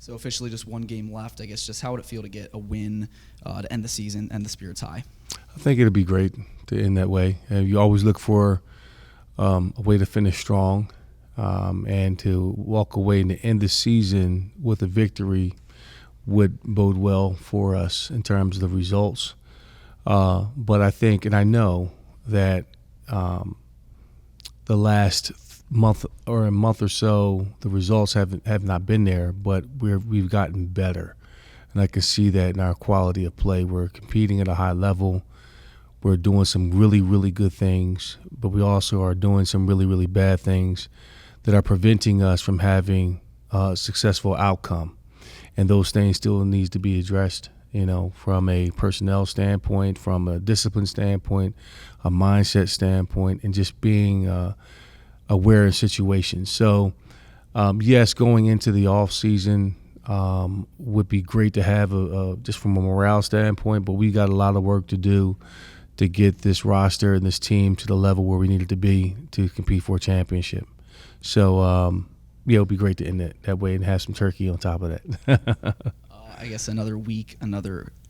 So officially just one game left. I guess just how would it feel to get a win to end the season and the spirits high? I think it'll be great to end that way. You always look for a way to finish strong and to walk away and to end the season with a victory would bode well for us in terms of the results. But I think and I know that the last month or so, the results have not been there, but we've gotten better. And I can see that in our quality of play. We're competing at a high level. We're doing some really, really good things, but we also are doing some really, really bad things that are preventing us from having a successful outcome. And those things still need to be addressed, from a personnel standpoint, from a discipline standpoint, a mindset standpoint, and just being aware of situations. So, yes, going into the off season would be great to have just from a morale standpoint, but we got a lot of work to do to get this roster and this team to the level where we need it to be to compete for a championship. So, it would be great to end it that way and have some turkey on top of that. I guess another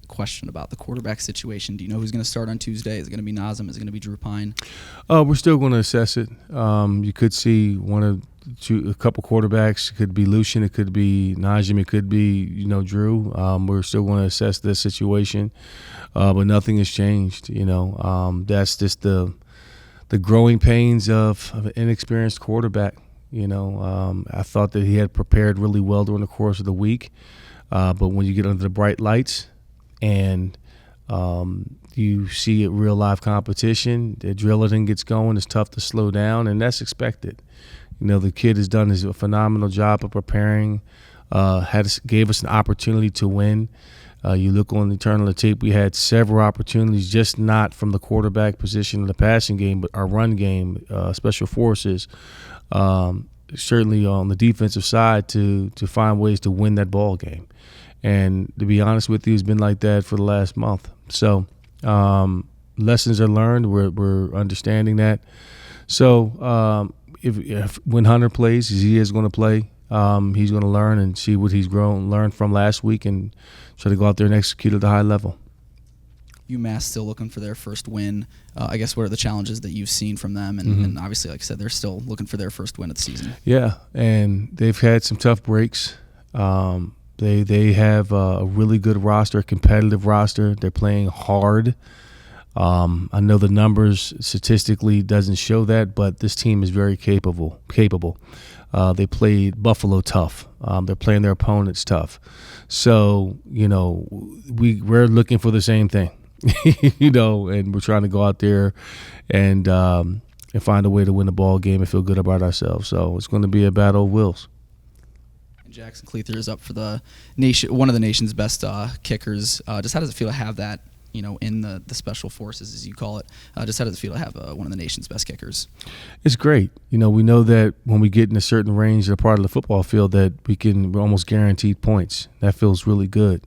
question about the quarterback situation. Do you know who's going to start on Tuesday? Is it going to be Nazem? Is it going to be Drew Pine? We're still going to assess it. You could see a couple quarterbacks. It could be Lucian. It could be Najim. It could be, Drew. We're still going to assess this situation, but nothing has changed. That's just the growing pains of an inexperienced quarterback. I thought that he had prepared really well during the course of the week, but when you get under the bright lights and you see a real live competition, the adrenaline gets going. It's tough to slow down, and that's expected. The kid has done a phenomenal job of preparing, gave us an opportunity to win. You look on the internal tape, we had several opportunities, just not from the quarterback position of the passing game, but our run game, special forces, certainly on the defensive side to find ways to win that ball game. And to be honest with you, it's been like that for the last month. So lessons are learned. We're understanding that. So if when Hunter plays, as he is going to play, he's going to learn and see what he's learned from last week and try to go out there and execute at a high level. UMass still looking for their first win. I guess what are the challenges that you've seen from them? And obviously, like I said, they're still looking for their first win of the season. Yeah, and they've had some tough breaks. They have a really good roster, a competitive roster. They're playing hard. I know the numbers statistically doesn't show that, but this team is very capable. They played Buffalo tough. They're playing their opponents tough. So, we're looking for the same thing, and we're trying to go out there and find a way to win the ball game and feel good about ourselves. So it's going to be a battle of wills. Jackson Cleather is up for one of the nation's best kickers. Just how does it feel to have that, in the special forces, as you call it? Just how does it feel to have one of the nation's best kickers? It's great. We know that when we get in a certain range or part of the football field that we're almost guaranteed points. That feels really good.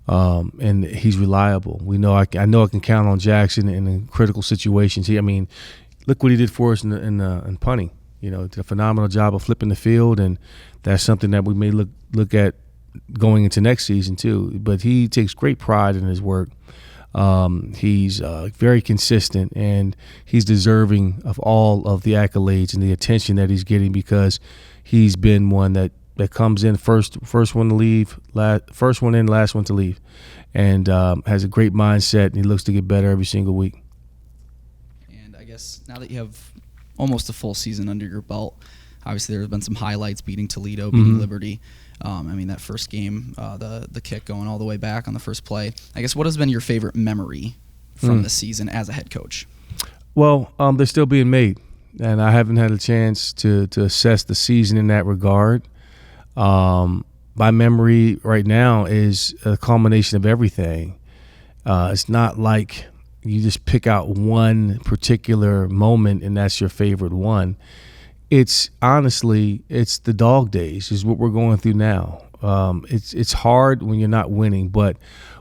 And he's reliable. I know I can count on Jackson in critical situations. Look what he did for us in punting. Did a phenomenal job of flipping the field, and that's something that we may look at going into next season too. But he takes great pride in his work. He's very consistent, and he's deserving of all of the accolades and the attention that he's getting because he's been one that comes in first one to leave, first one in, last one to leave, and has a great mindset, and he looks to get better every single week. And I guess now that you have almost a full season under your belt, obviously there have been some highlights, beating Toledo, beating Liberty. That first game, the kick going all the way back on the first play. I guess what has been your favorite memory from this season as a head coach? Well, they're still being made, and I haven't had a chance to assess the season in that regard. My memory right now is a culmination of everything. It's not like you just pick out one particular moment and that's your favorite one. It's honestly, it's the dog days is what we're going through now. It's hard when you're not winning, but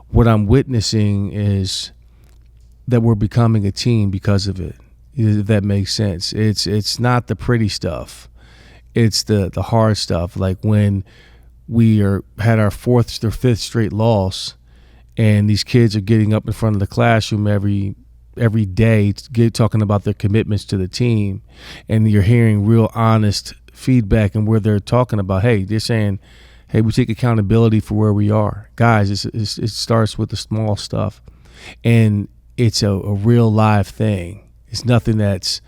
what I'm witnessing is that we're becoming a team because of it, if that makes sense. It's not the pretty stuff. It's the hard stuff, like when had our fourth or fifth straight loss, and these kids are getting up in front of the classroom every day talking about their commitments to the team, and you're hearing real honest feedback and where they're talking about, hey, they're saying, hey, we take accountability for where we are. Guys, it starts with the small stuff, and it's a real live thing. It's nothing that's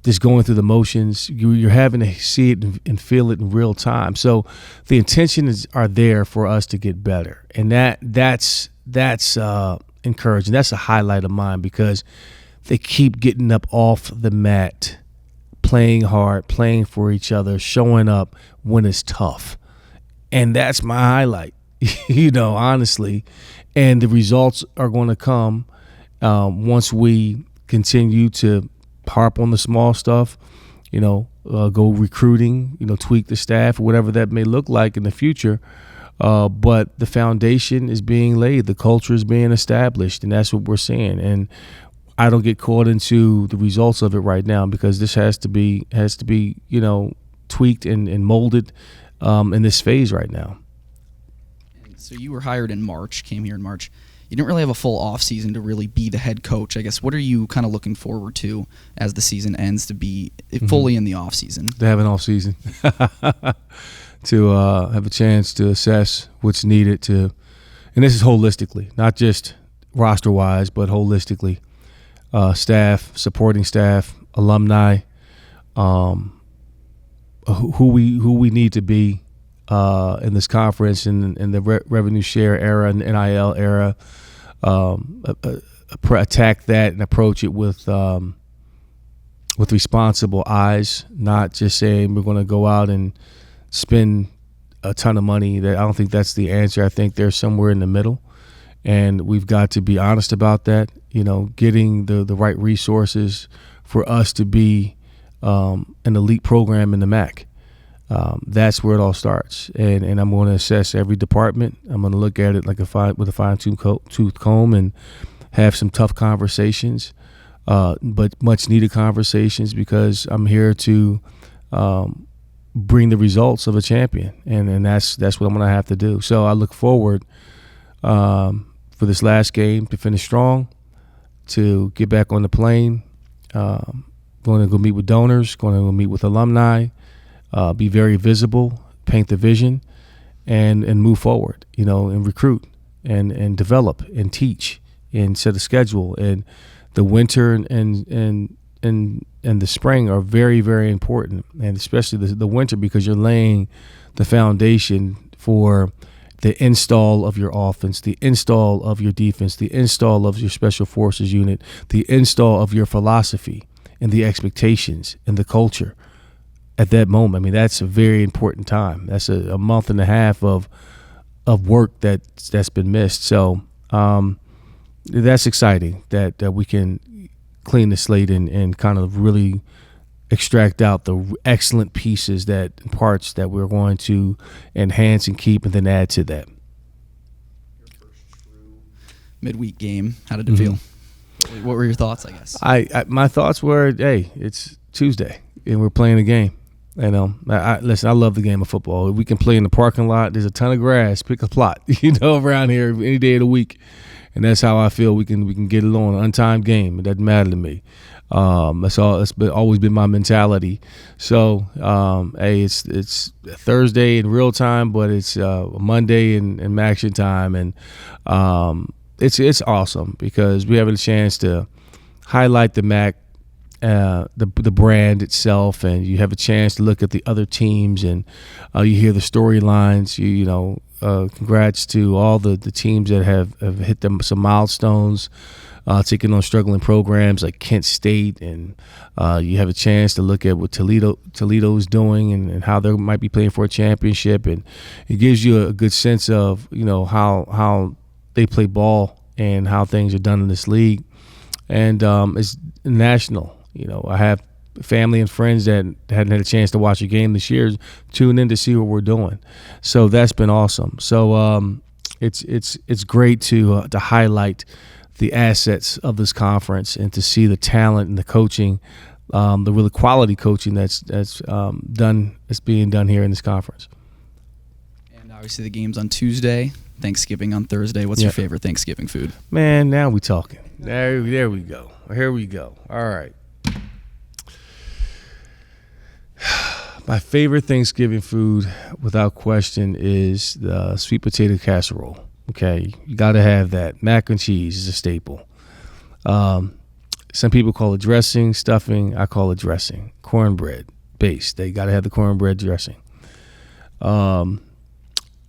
just going through the motions. You're having to see it and feel it in real time. So the intentions are there for us to get better, and that's encouraging. That's a highlight of mine because they keep getting up off the mat, playing hard, playing for each other, showing up when it's tough, and that's my highlight. Honestly, and the results are going to come once we continue to harp on the small stuff, go recruiting, tweak the staff, whatever that may look like in the future. But the foundation is being laid, the culture is being established, and that's what we're seeing. And I don't get caught into the results of it right now because this has to be tweaked and molded in this phase right now. So you were hired in March, came here in March. You didn't really have a full off season to really be the head coach. I guess, what are you kind of looking forward to as the season ends to be fully in the off season? To have an off season, to have a chance to assess what's needed and this is holistically, not just roster wise, but holistically, staff, supporting staff, alumni, who we need to be in this conference and in the revenue share era and NIL era. Attack that and approach it with responsible eyes, not just saying we're going to go out and spend a ton of money. That I don't think that's the answer. I think they're somewhere in the middle, and we've got to be honest about that. Getting the right resources for us to be an elite program in the MAC. That's where it all starts, and I'm going to assess every department. I'm going to look at it with a fine-tooth comb and have some tough conversations, but much-needed conversations because I'm here to bring the results of a champion, and that's what I'm going to have to do. So I look forward for this last game to finish strong, to get back on the plane, going to go meet with donors, going to go meet with alumni, be very visible, paint the vision, and move forward, and recruit and develop and teach and set a schedule. And the winter and the spring are very, very important, and especially the winter because you're laying the foundation for the install of your offense, the install of your defense, the install of your special forces unit, the install of your philosophy and the expectations and the culture. At that moment, I mean, that's a very important time. That's a month and a half of work that's been missed. So that's exciting that we can clean the slate and kind of really extract out the excellent pieces and parts that we're going to enhance and keep and then add to that. Your first true midweek game, how did it feel? What were your thoughts, I guess? My thoughts were, hey, it's Tuesday and we're playing a game. Listen, I love the game of football. We can play in the parking lot. There's a ton of grass. Pick a plot, around here any day of the week. And that's how I feel we can get it on an untimed game. It doesn't matter to me. That's always been my mentality. So, hey, it's Thursday in real time, but it's Monday in action time, and it's awesome because we have a chance to highlight the MAC. The brand itself, and you have a chance to look at the other teams, and you hear the storylines. Congrats to all the teams that have hit some milestones, taking on struggling programs like Kent State, and you have a chance to look at what Toledo's doing and how they might be playing for a championship, and it gives you a good sense of how they play ball and how things are done in this league, and it's national. I have family and friends that hadn't had a chance to watch a game this year tune in to see what we're doing. So that's been awesome. So it's great to highlight the assets of this conference and to see the talent and the coaching, the really quality coaching that's being done here in this conference. And Obviously, the game's on Tuesday, Thanksgiving on Thursday. What's your favorite Thanksgiving food? Man, now we talking. There we go. Here we go. All right. My favorite Thanksgiving food, without question, is the sweet potato casserole. Okay, you got to have that. Mac and cheese is a staple. Some people call it dressing, stuffing. I call it dressing. Cornbread base. They got to have the cornbread dressing.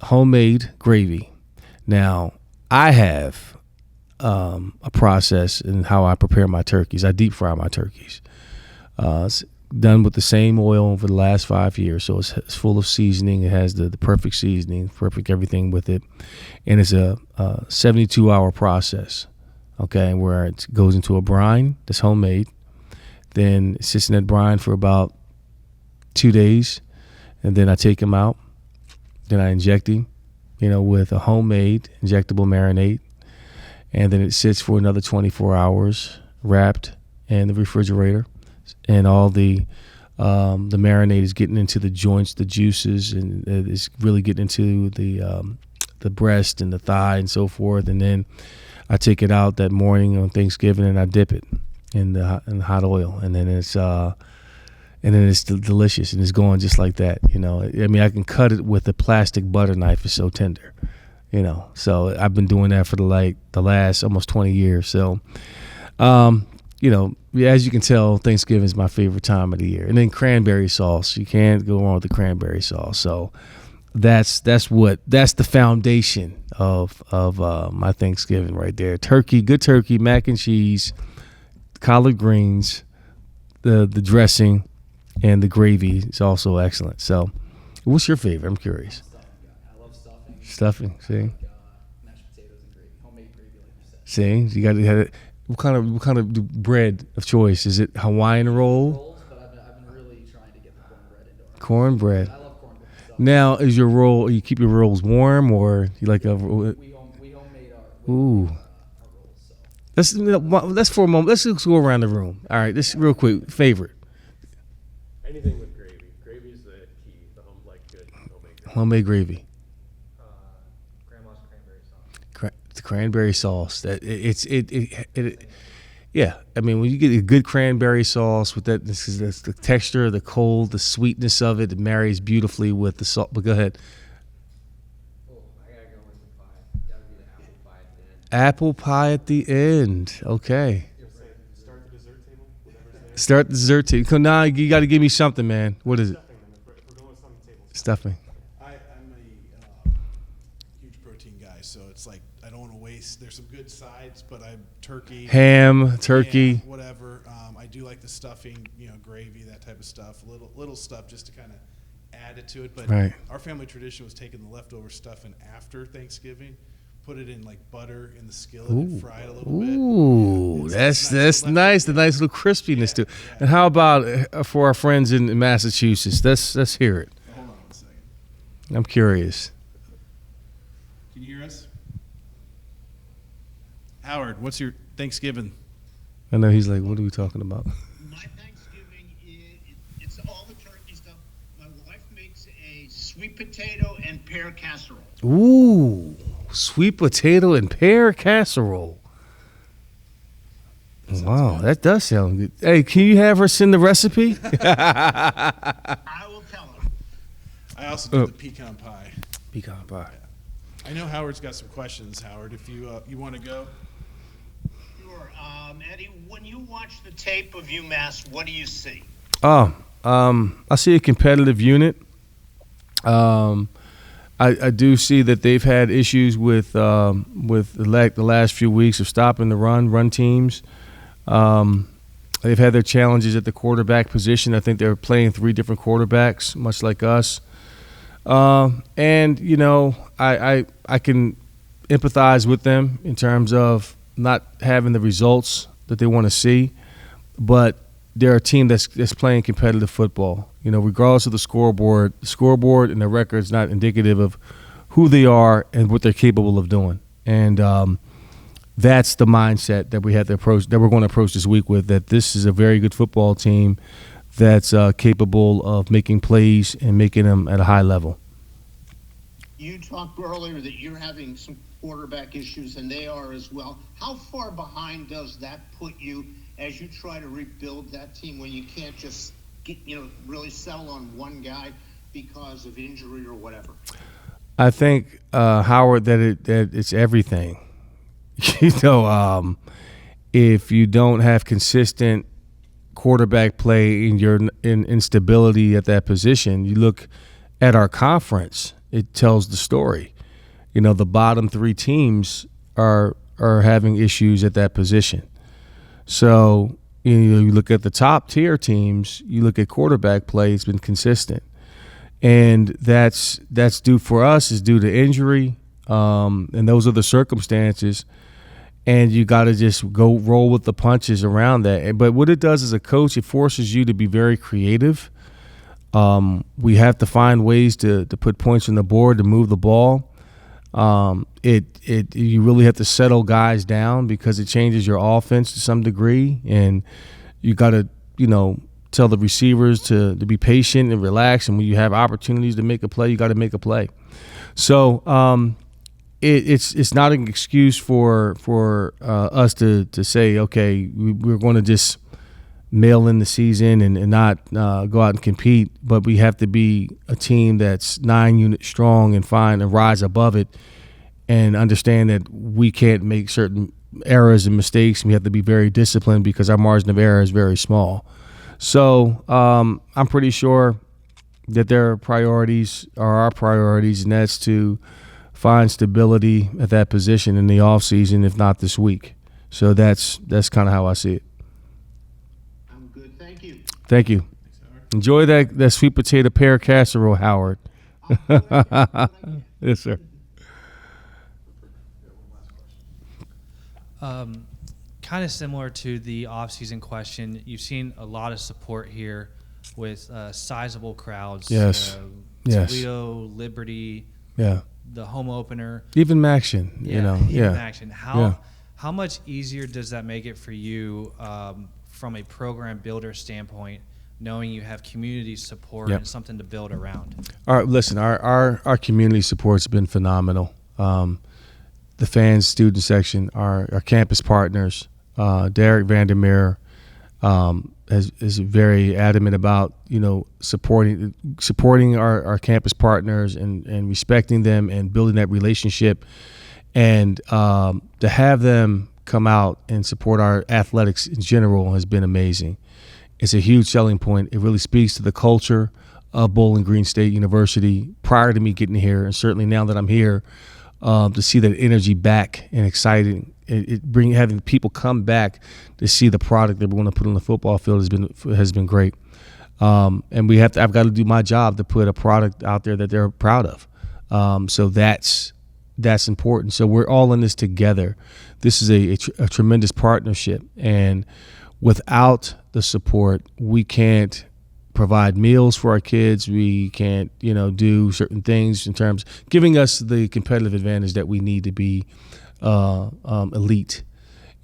Homemade gravy. Now, I have a process in how I prepare my turkeys. I deep fry my turkeys. It's done with the same oil for the last 5 years, so it's full of seasoning. It has the perfect seasoning, perfect everything with it, and it's a 72-hour process. Okay, where it goes into a brine that's homemade, then it sits in that brine for about 2 days, and then I take him out. Then I inject him, with a homemade injectable marinade, and then it sits for another 24 hours wrapped in the refrigerator. And all the marinade is getting into the joints, the juices, and it's really getting into the breast and the thigh and so forth. And then I take it out that morning on Thanksgiving and I dip it in the hot oil, and then it's delicious, and it's going just like that. I mean, I can cut it with a plastic butter knife. It's so tender. So I've been doing that for the last almost 20 years. So. As you can tell, Thanksgiving is my favorite time of the year. And then cranberry sauce. You can't go wrong with the cranberry sauce. So that's the foundation of my Thanksgiving right there. Turkey, good turkey, mac and cheese, collard greens, the dressing, and the gravy is also excellent. So what's your favorite? I'm curious. I love stuffing. Stuffing, see? Mashed potatoes and gravy, homemade gravy, like you said. See, you got to have it. What kind of bread of choice? Is it Hawaiian roll? Rolls, but I've been really trying to get the cornbread into our Cornbread. I love cornbread. So Now, is your roll? You keep your rolls warm, or you like a? we homemade our Ooh. Our rolls. So. Let's for a moment. Let's just go around the room. All right, this real quick. Favorite Anything with gravy. Gravy is the key. The good homemade homemade gravy. gravy. Grandma's cranberry sauce. The cranberry sauce. Yeah. I mean, when you get a good cranberry sauce with that, this is the texture, the cold, the sweetness of it. It marries beautifully with the salt. But go ahead. Oh, I gotta go with the pie. Gotta be the apple pie at the end. Apple pie at the end. Okay. Start the dessert table. Whatever's Start the dessert table. Now you got to give me something, man. What is it? Stuffing. If we're going with something table. Stuffing. I'm a huge protein guy, so it's like I don't want to waste. There's some good sides, but I'm turkey, Ham, turkey. whatever. I do like the stuffing, gravy, that type of stuff. Little stuff just to kind of add it to it. But Right. our family tradition was taking the leftover stuffing after Thanksgiving, put it in buttter in the skillet and fry it a little bit. Ooh, that's nice. The nice little crispiness too. Yeah. And how about for our friends in Massachusetts? Let's hear it. Hold on one second. I'm curious. Can you hear us? Howard, what's your Thanksgiving? I know he's like, what are we talking about? My Thanksgiving it's all the turkey stuff. My wife makes a sweet potato and pear casserole. Ooh, sweet potato and pear casserole. Wow, that does sound good. Hey, can you have her send the recipe? I will tell her. I also do the pecan pie. Pecan pie. I know Howard's got some questions, Howard. If you want to go. Sure. Eddie, when you watch the tape of UMass, what do you see? I see a competitive unit. I do see that they've had issues with the last few weeks of stopping the run teams. They've had their challenges at the quarterback position. I think they're playing 3 different quarterbacks, much like us. And I can empathize with them in terms of not having the results that they want to see, but they're a team that's playing competitive football. Regardless of the scoreboard and the record is not indicative of who they are and what they're capable of doing. And that's the mindset that we had to approach, that we're going to approach this week with. That this is a very good football team that's capable of making plays and making them at a high level. you talked earlier that you're having some quarterback issues, and they are as well. How far behind does that put you as you try to rebuild that team when you can't just really settle on one guy because of injury or whatever? I think, Howard, that it's everything. If you don't have consistent quarterback play and you're in instability at that position, you look at our conference, it tells the story. The bottom three teams are having issues at that position. So you look at the top tier teams, you look at quarterback play, it's been consistent. And that's due for us, is due to injury, and those are the circumstances. And you got to just go roll with the punches around that. But what it does as a coach, it forces you to be very creative. We have to find ways to put points on the board, to move the ball. You really have to settle guys down because it changes your offense to some degree. And you got to, tell the receivers to be patient and relax. And when you have opportunities to make a play, you got to make a play. So it's not an excuse for us to say, okay, we're going to just mail in the season and not go out and compete. But we have to be a team that's 9 units strong and find and rise above it and understand that we can't make certain errors and mistakes. We have to be very disciplined because our margin of error is very small. So I'm pretty sure that their priorities are our priorities, and that's to find stability at that position in the offseason, if not this week. So that's kind of how I see it. I'm good. Thank you. Thank you. Enjoy that sweet potato pear casserole, Howard. Yes, sir. Kind of similar to the off-season question, you've seen a lot of support here with sizable crowds. Yes. Yes. Toledo, Liberty, Yeah. the home opener. Even Maction, Even Yeah. Action. How much easier does that make it for you from a program builder standpoint, knowing you have community support Yep. and something to build around? Listen, our community support's been phenomenal. The fans, student section, our campus partners, Derek Vandermeer is very adamant about supporting our campus partners and respecting them and building that relationship, and to have them come out and support our athletics in general has been amazing. It's a huge selling point. It really speaks to the culture of Bowling Green State University prior to me getting here, and certainly now that I'm here, to see that energy back and exciting. Having people come back to see the product that we're going to put on the football field has been great. And I've got to do my job to put a product out there that they're proud of. So that's important. So we're all in this together. This is a tremendous partnership, and without the support, we can't provide meals for our kids. We can't, do certain things in terms of giving us the competitive advantage that we need to be elite.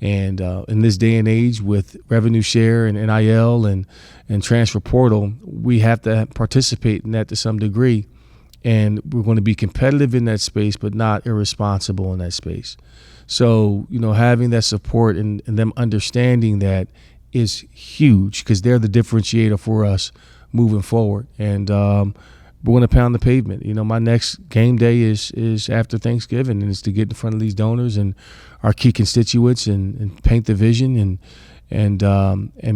And in this day and age with revenue share and NIL and transfer portal, we have to participate in that to some degree. And we're going to be competitive in that space, but not irresponsible in that space. So, having that support and them understanding that is huge, because they're the differentiator for us moving forward. And we're going to pound the pavement. My next game day is after Thanksgiving, and it's to get in front of these donors and our key constituents and paint the vision and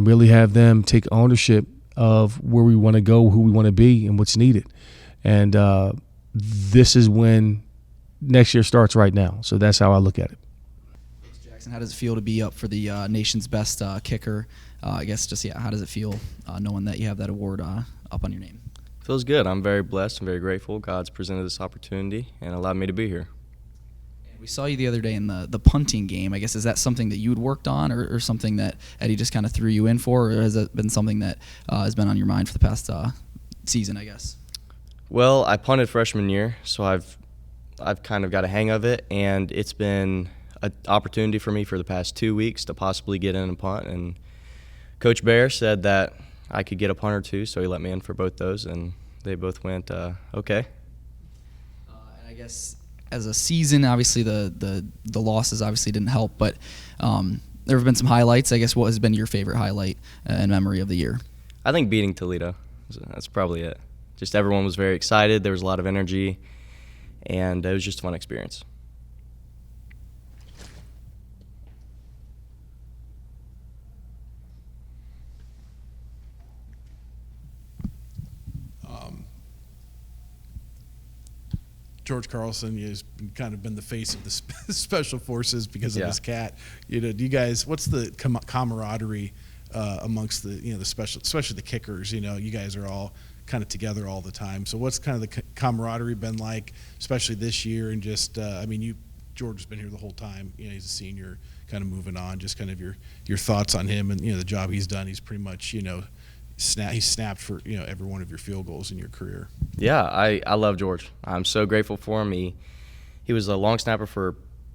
really have them take ownership of where we want to go, who we want to be, and what's needed. And this is when next year starts right now. So that's how I look at it. Jackson, how does it feel to be up for the nation's best kicker? How does it feel knowing that you have that award up on your name? Feels good. I'm very blessed and very grateful. God's presented this opportunity and allowed me to be here. We saw you the other day in the punting game. I guess, is that something that you had worked on or something that Eddie just kind of threw you in for, or has it been something that has been on your mind for the past season, I guess? Well, I punted freshman year, so I've kind of got a hang of it, and it's been an opportunity for me for the past 2 weeks to possibly get in and punt. And Coach Bear said that I could get a punt or two, so he let me in for both those, and they both went okay. And I guess as a season, obviously the losses obviously didn't help, but there have been some highlights. I guess what has been your favorite highlight in memory of the year? I think beating Toledo. That's probably it. Just everyone was very excited. There was a lot of energy, and it was just a fun experience. George Carlson has kind of been the face of the special forces because of Yeah. his cat. You know, do you guys? What's the camaraderie amongst the special, especially the kickers? You know, you guys are all kind of together all the time. So what's kind of the camaraderie been like, especially this year? And just, George has been here the whole time. You know, he's a senior, kind of moving on. Just kind of your thoughts on him and the job he's done. He's pretty much he's snapped for every one of your field goals in your career. Yeah, I love George. I'm so grateful for him. He was a long snapper for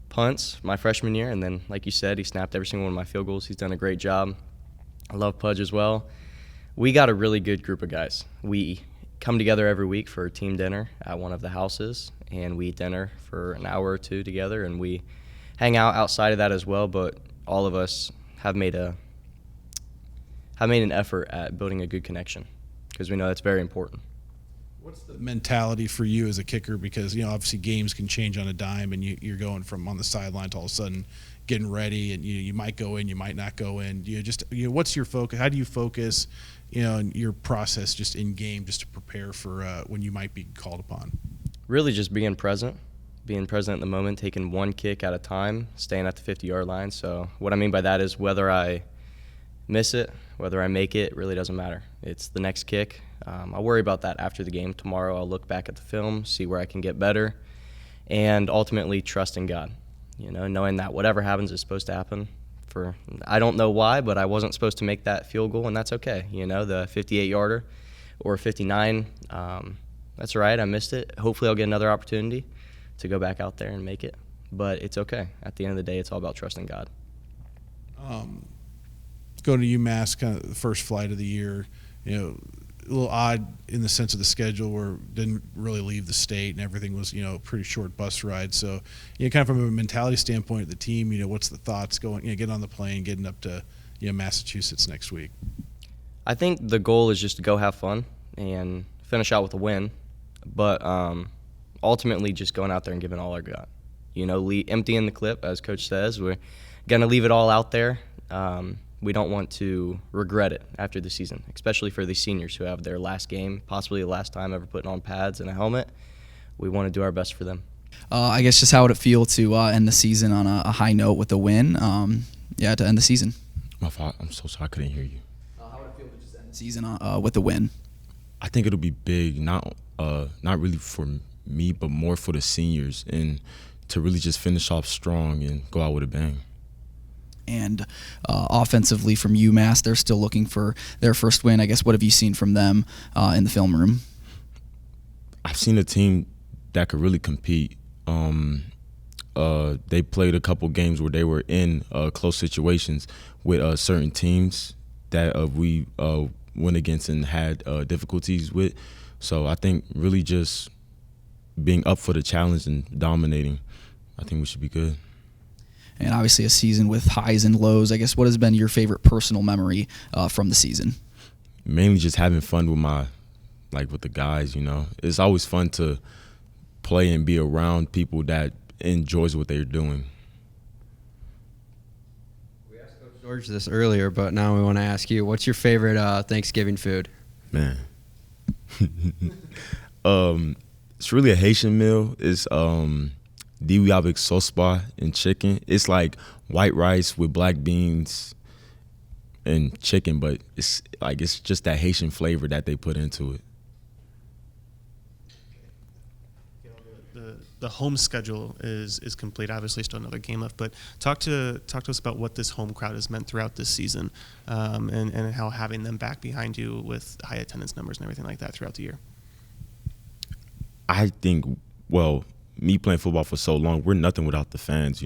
punts my freshman year, and then, like you said, he snapped every single one of my field goals. He's done a great job. I love Pudge as well. We got a really good group of guys. We come together every week for a team dinner at one of the houses, and we eat dinner for an hour or two together, and we hang out outside of that as well. But all of us have made an effort at building a good connection because we know that's very important. What's the mentality for you as a kicker? Because obviously games can change on a dime, and you're going from on the sideline to all of a sudden getting ready, and you might go in, you might not go in. What's your focus? How do you focus, in your process just in game, just to prepare for when you might be called upon? Really, just being present in the moment, taking one kick at a time, staying at the 50-yard line. So what I mean by that is whether I miss it, whether I make it, really doesn't matter. It's the next kick. I'll worry about that after the game. Tomorrow I'll look back at the film, see where I can get better, and ultimately trust in God. Knowing that whatever happens is supposed to happen. I don't know why, but I wasn't supposed to make that field goal, and that's okay. The 58-yarder or 59, that's all right. I missed it. Hopefully I'll get another opportunity to go back out there and make it. But it's okay. At the end of the day, it's all about trusting God. Going to UMass, kind of the first flight of the year, a little odd in the sense of the schedule where didn't really leave the state and everything was, a pretty short bus ride. So, kind of from a mentality standpoint of the team, what's the thoughts going, getting on the plane, getting up to, Massachusetts next week? I think the goal is just to go have fun and finish out with a win, but ultimately just going out there and giving all our got. Emptying the clip, as Coach says. We're going to leave it all out there. We don't want to regret it after the season, especially for the seniors who have their last game, possibly the last time ever putting on pads and a helmet. We want to do our best for them. I guess just how would it feel to end the season on a high note with a win? To end the season. My fault. I'm so sorry I couldn't hear you. How would it feel to just end the season with a win? I think it'll be big, not really for me, but more for the seniors, and to really just finish off strong and go out with a bang. And offensively from UMass, they're still looking for their first win. I guess what have you seen from them in the film room? I've seen a team that could really compete. They played a couple games where they were in close situations with certain teams that we went against and had difficulties with. So I think really just being up for the challenge and dominating, I think we should be good. And obviously a season with highs and lows. I guess what has been your favorite personal memory from the season? Mainly just having fun with the guys, It's always fun to play and be around people that enjoys what they're doing. We asked Coach George this earlier, but now we want to ask you, what's your favorite Thanksgiving food? Man. It's really a Haitian meal. It's diwi avec sauce bar and chicken. It's like white rice with black beans and chicken, but it's just that Haitian flavor that they put into it. The home schedule is complete. Obviously, still another game left, but talk to us about what this home crowd has meant throughout this season, and how having them back behind you with high attendance numbers and everything like that throughout the year. I think, me playing football for so long, we're nothing without the fans,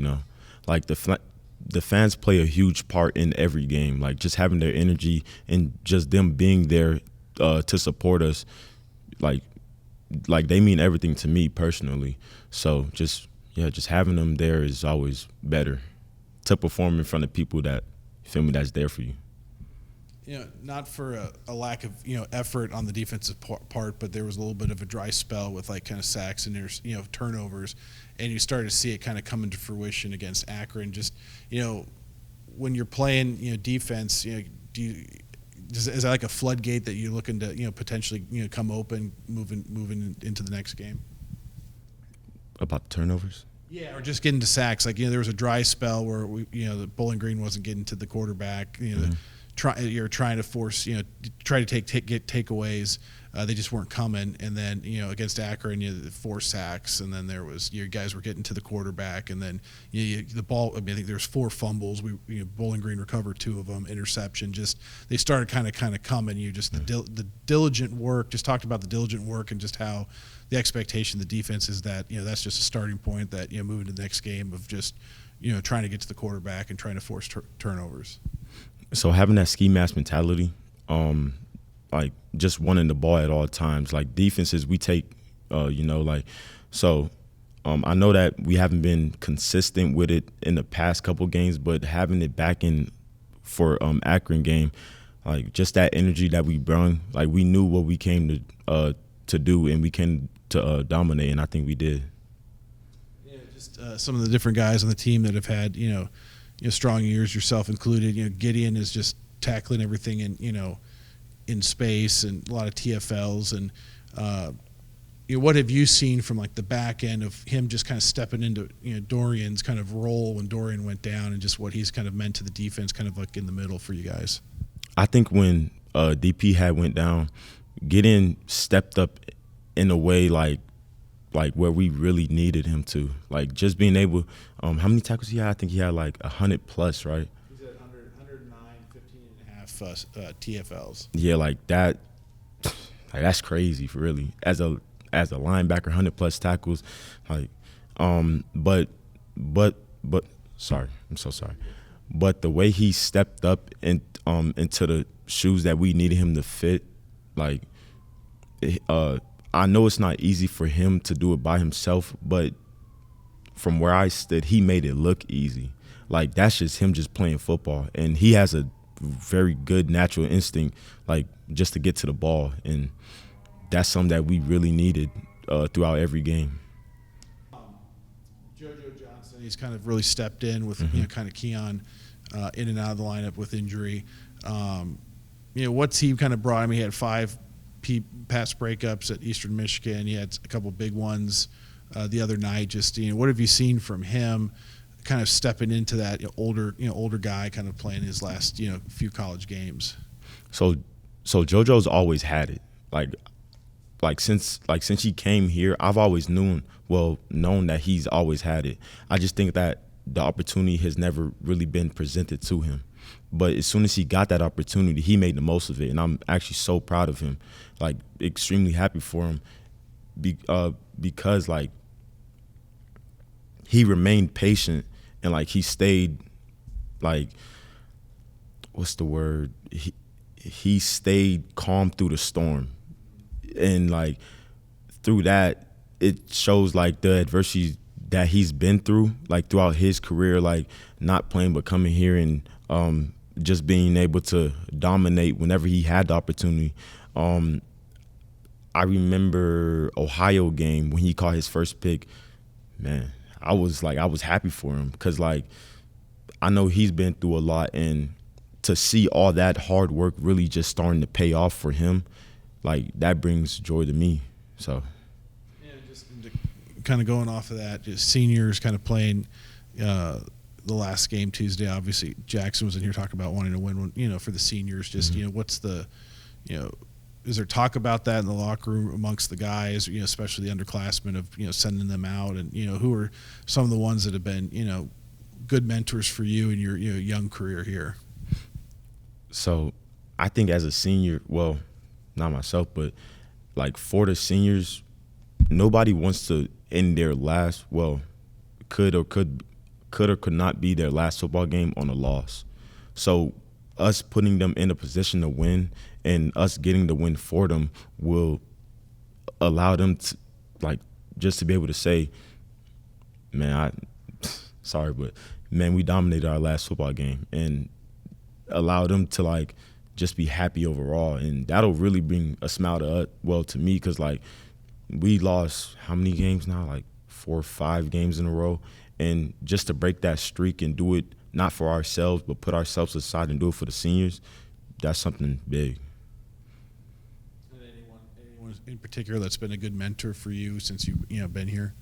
Like the fans play a huge part in every game. Like just having their energy and just them being there to support us, like like they mean everything to me personally. So just having them there is always better to perform in front of people that that's there for you. Not for a lack of effort on the defensive part, but there was a little bit of a dry spell with like kind of sacks and there's turnovers, and you started to see it kind of come into fruition against Akron. Just when you're playing defense, is that like a floodgate that you're looking to potentially come open moving into the next game? About the turnovers? Yeah, or just getting to sacks. Like there was a dry spell where the Bowling Green wasn't getting to the quarterback. You're trying to force, try to get takeaways. They just weren't coming. And then, against Akron, 4 sacks, and then there was your guys were getting to the quarterback, and then the ball. I think there's 4 fumbles. Bowling Green recovered 2 of them, interception. Just they started kind of coming. The diligent work. Just talked about the diligent work and just how the expectation, the defense is that that's just a starting point. That moving to the next game of just trying to get to the quarterback and trying to force turnovers. So having that ski mask mentality, like just wanting the ball at all times, like defenses we take, I know that we haven't been consistent with it in the past couple games, but having it back in for Akron game, like just that energy that we brought, like we knew what we came to do, and we came to dominate, and I think we did. Yeah, just some of the different guys on the team that have had strong years, yourself included. Gideon is just tackling everything in space, and a lot of TFLs. And what have you seen from like the back end of him just kind of stepping into Dorian's kind of role when Dorian went down, and just what he's kind of meant to the defense, kind of like in the middle for you guys? I think when DP had went down, Gideon stepped up in a way like where we really needed him to. Like just being able, how many tackles he had? I think he had like 100 plus, right? He's at 109, 15 and a half TFLs. Yeah, like that. Like that's crazy, for really. As a linebacker, 100 plus tackles, like, but sorry, I'm so sorry. But the way he stepped up into the shoes that we needed him to fit, like, I know it's not easy for him to do it by himself, but from where I stood, he made it look easy. Like that's just him just playing football, and he has a very good natural instinct, like just to get to the ball, and that's something that we really needed throughout every game. JoJo Johnson, he's kind of really stepped in with kind of Keon in and out of the lineup with injury. What's he kind of brought? I mean, he had 5 pass breakups at Eastern Michigan. He had a couple big ones the other night. Just what have you seen from him, kind of stepping into that older guy, kind of playing his last few college games? So JoJo's always had it. Like since he came here, I've always known that he's always had it. I just think that the opportunity has never really been presented to him. But as soon as he got that opportunity, he made the most of it, and I'm actually so proud of him. Like, extremely happy for him because, like, he remained patient and, like, he stayed, like, what's the word? He stayed calm through the storm. And, like, through that, it shows, like, the adversity that he's been through, like, throughout his career, like, not playing but coming here and just being able to dominate whenever he had the opportunity. I remember Ohio game when he caught his first pick. Man, I was happy for him because, like, I know he's been through a lot, and to see all that hard work really just starting to pay off for him, like, that brings joy to me. So, yeah, just kind of going off of that, just seniors kind of playing the last game Tuesday. Obviously, Jackson was in here talking about wanting to win one, for the seniors. Just what's the, is there talk about that in the locker room amongst the guys? Especially the underclassmen of sending them out, and who are some of the ones that have been good mentors for you in your young career here? So, I think as a senior, well, not myself, but like for the seniors, nobody wants to end their last, could or could not be their last football game on a loss. So us putting them in a position to win and us getting the win for them will allow them to, like, just to be able to say, man, sorry, but man, we dominated our last football game, and allow them to, like, just be happy overall. And that'll really bring a smile to me, because, like, we lost how many games now? Like 4 or 5 games in a row. And just to break that streak and do it not for ourselves, but put ourselves aside and do it for the seniors, that's something big. Anyone in particular that's been a good mentor for you since you've been here?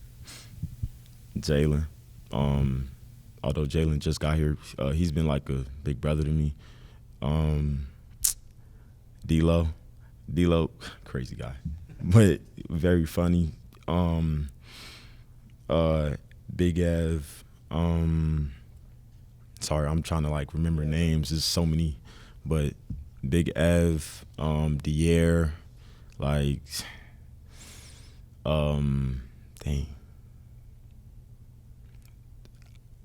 Jalen. Although Jalen just got here, he's been like a big brother to me. D-Lo, crazy guy, but very funny. Big Ev. Sorry, I'm trying to, like, remember names. There's so many, but Big Ev, Dier, like, dang.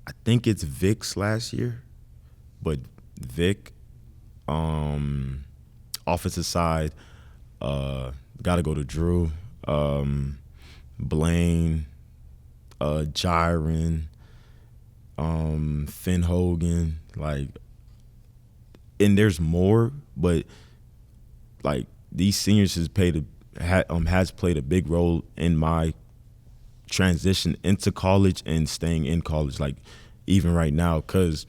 I think it's Vic's last year, but Vic, offensive side, got to go to Drew, Blaine, Jiren, Finn Hogan, like, and there's more, but, like, these seniors has played a big role in my transition into college and staying in college, like, even right now, because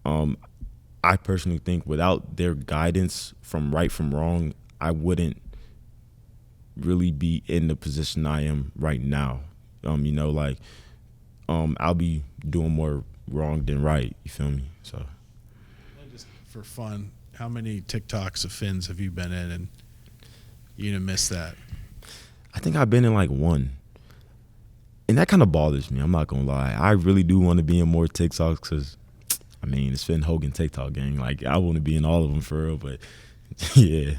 I personally think without their guidance from right from wrong, I wouldn't really be in the position I am right now. I'll be doing more wrong than right, you feel me? So, And just for fun, how many TikToks of Finn's have you been in and you didn't miss that? I think I've been in like one. And that kind of bothers me, I'm not going to lie. I really do want to be in more TikToks because, I mean, it's Finn Hogan TikTok gang. Like, I want to be in all of them for real, but yeah.